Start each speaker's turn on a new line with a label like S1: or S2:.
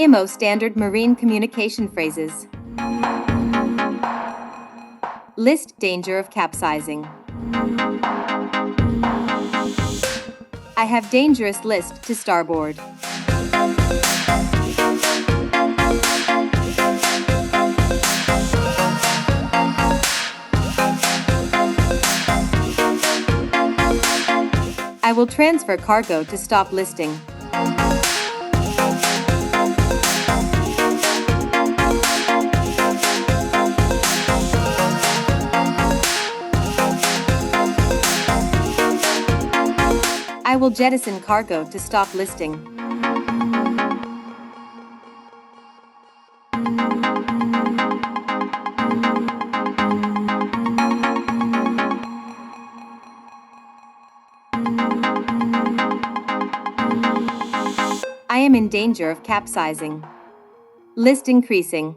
S1: IMO Standard Marine Communication Phrases. List danger of capsizing. I have dangerous list to starboard. I will transfer cargo to stop listing. I will jettison cargo to stop listing. I am in danger of capsizing. List increasing.